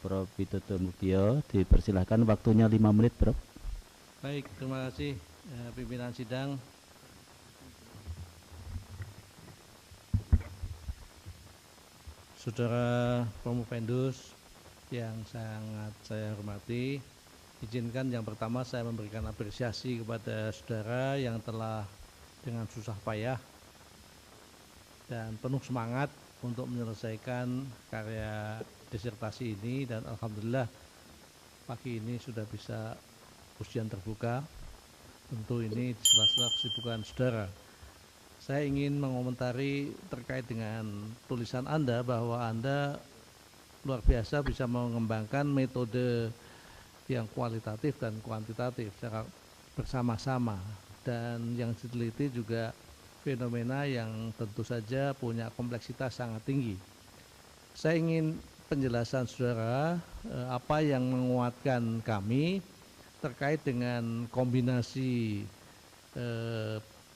Prof. Widodo Muktio. Dipersilahkan, waktunya 5 menit, Prof. Baik, terima kasih pimpinan sidang. Saudara Promovendus yang sangat saya hormati, izinkan yang pertama saya memberikan apresiasi kepada saudara yang telah dengan susah payah dan penuh semangat untuk menyelesaikan karya disertasi ini, dan alhamdulillah pagi ini sudah bisa ujian terbuka. Tentu ini di sela-sela kesibukan saudara. Saya ingin mengomentari terkait dengan tulisan Anda bahwa Anda luar biasa bisa mengembangkan metode yang kualitatif dan kuantitatif secara bersama-sama, dan yang diteliti juga fenomena yang tentu saja punya kompleksitas sangat tinggi. Saya ingin penjelasan saudara apa yang menguatkan kami terkait dengan kombinasi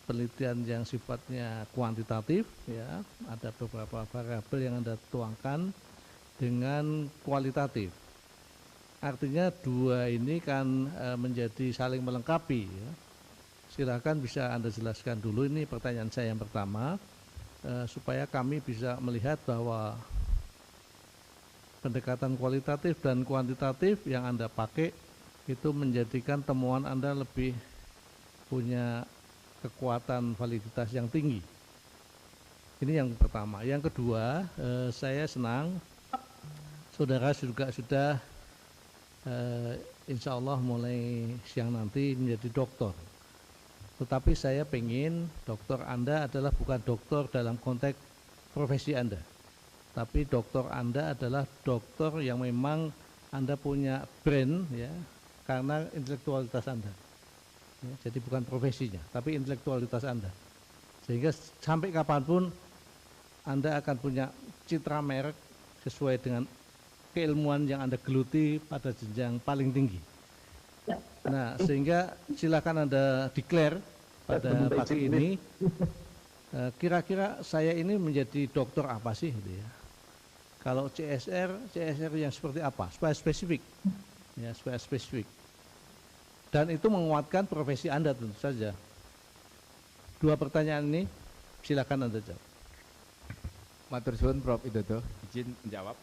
penelitian yang sifatnya kuantitatif, ya, ada beberapa variabel yang Anda tuangkan, dengan kualitatif. Artinya dua ini kan menjadi saling melengkapi, ya. Silakan bisa Anda jelaskan dulu, ini pertanyaan saya yang pertama, supaya kami bisa melihat bahwa pendekatan kualitatif dan kuantitatif yang Anda pakai itu menjadikan temuan Anda lebih punya kekuatan validitas yang tinggi. Ini yang pertama. Yang kedua, saya senang saudara juga sudah insya Allah mulai siang nanti menjadi doktor. Tetapi saya pengen dokter Anda adalah bukan dokter dalam konteks profesi Anda, tapi dokter Anda adalah dokter yang memang Anda punya brand, ya, karena intelektualitas Anda. Ya, jadi bukan profesinya, tapi intelektualitas Anda. Sehingga sampai kapanpun Anda akan punya citra merek sesuai dengan keilmuan yang Anda geluti pada jenjang paling tinggi. Nah, sehingga silakan Anda declare pada pagi ini, kira-kira saya ini menjadi dokter apa sih, gitu ya. Kalau CSR yang seperti apa? Supaya spesifik, ya, supaya spesifik. Dan itu menguatkan profesi Anda tentu saja. Dua pertanyaan ini silakan Anda jawab. Matur suwun Prof. Widodo, izin menjawab.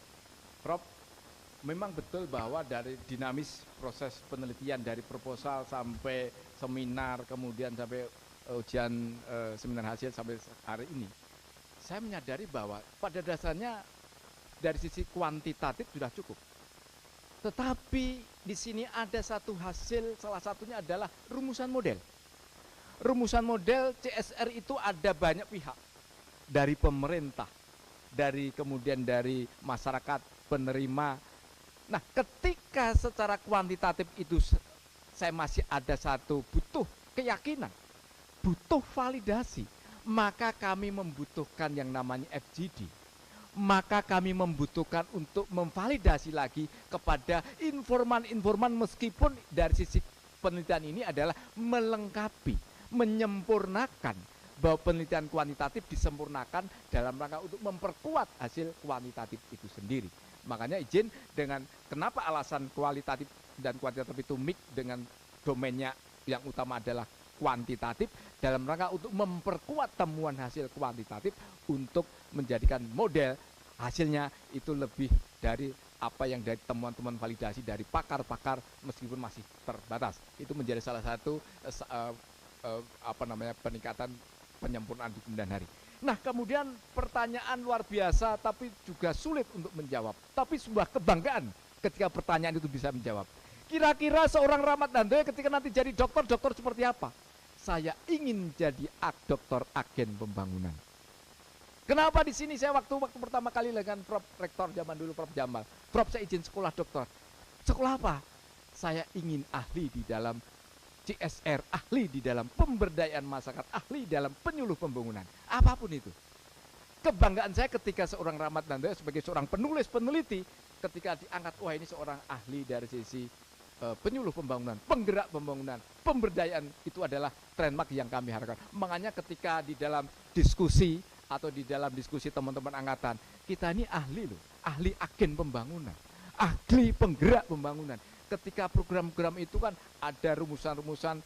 Prof, memang betul bahwa dari dinamis proses penelitian dari proposal sampai seminar, kemudian sampai ujian seminar hasil sampai hari ini, saya menyadari bahwa pada dasarnya dari sisi kuantitatif sudah cukup. Tetapi di sini ada satu hasil, salah satunya adalah rumusan model. Rumusan model CSR itu ada banyak pihak, dari pemerintah, kemudian dari masyarakat penerima. Nah, ketika secara kuantitatif itu saya masih ada satu butuh keyakinan, butuh validasi, maka kami membutuhkan yang namanya FGD. Maka kami membutuhkan untuk memvalidasi lagi kepada informan-informan, meskipun dari sisi penelitian ini adalah melengkapi, menyempurnakan, bahwa penelitian kuantitatif disempurnakan dalam rangka untuk memperkuat hasil kuantitatif itu sendiri. Makanya izin dengan kenapa alasan kualitatif dan kuantitatif itu mix dengan domainnya yang utama adalah kuantitatif, dalam rangka untuk memperkuat temuan hasil kuantitatif untuk menjadikan model hasilnya itu lebih dari apa yang dari temuan-temuan validasi dari pakar-pakar, meskipun masih terbatas. Itu menjadi salah satu peningkatan penyempurnaan di kemudian hari. Nah, kemudian pertanyaan luar biasa tapi juga sulit untuk menjawab, tapi sebuah kebanggaan ketika pertanyaan itu bisa menjawab. Kira-kira seorang Rahmat Handoyo ketika nanti jadi dokter seperti apa? Saya ingin jadi dokter agen pembangunan. Kenapa di sini saya waktu pertama kali dengan Prof Rektor zaman dulu, Prof Jamal, Prof saya izin sekolah dokter. Sekolah apa? Saya ingin ahli di dalam CSR, ahli di dalam pemberdayaan masyarakat, ahli dalam penyuluh pembangunan, apapun itu. Kebanggaan saya ketika seorang Rahmat Handoyo sebagai seorang penulis peneliti, ketika diangkat, wah ini seorang ahli dari sisi penyuluh pembangunan, penggerak pembangunan, pemberdayaan, itu adalah trademark yang kami harapkan. Makanya ketika di dalam diskusi atau di dalam diskusi teman-teman angkatan, kita ini ahli loh, ahli agen pembangunan, ahli penggerak pembangunan. Ketika program-program itu kan ada rumusan-rumusan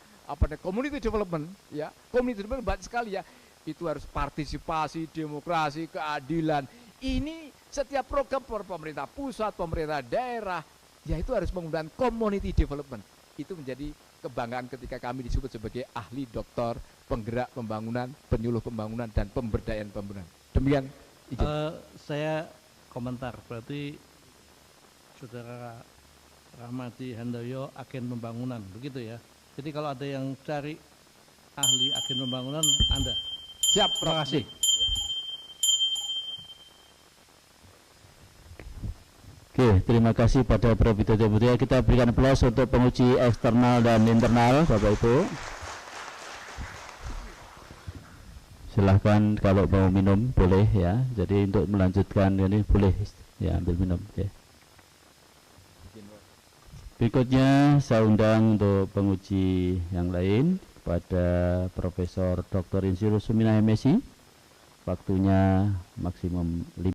community development, ya, community development banyak sekali ya. Itu harus partisipasi, demokrasi, keadilan. Ini setiap program pemerintah pusat, pemerintah daerah, ya itu harus menggunakan community development. Itu menjadi kebanggaan ketika kami disebut sebagai ahli doktor penggerak pembangunan, penyuluh pembangunan, dan pemberdayaan pembangunan. Demikian. Saya komentar, berarti Saudara Rahmadi Handoyo agen pembangunan, begitu ya. Jadi kalau ada yang cari ahli agen pembangunan, Anda. Siap, Terima kasih. Oke, terima kasih pada Prof. Widodo Putria. Kita berikan aplaus untuk penguji eksternal dan internal, Bapak Ibu. Silahkan kalau mau minum boleh ya. Jadi untuk melanjutkan ini boleh ya ambil minum. Ya. Berikutnya saya undang untuk penguji yang lain pada Profesor Dr. Insinyur Suminah MSI. Waktunya maksimum 5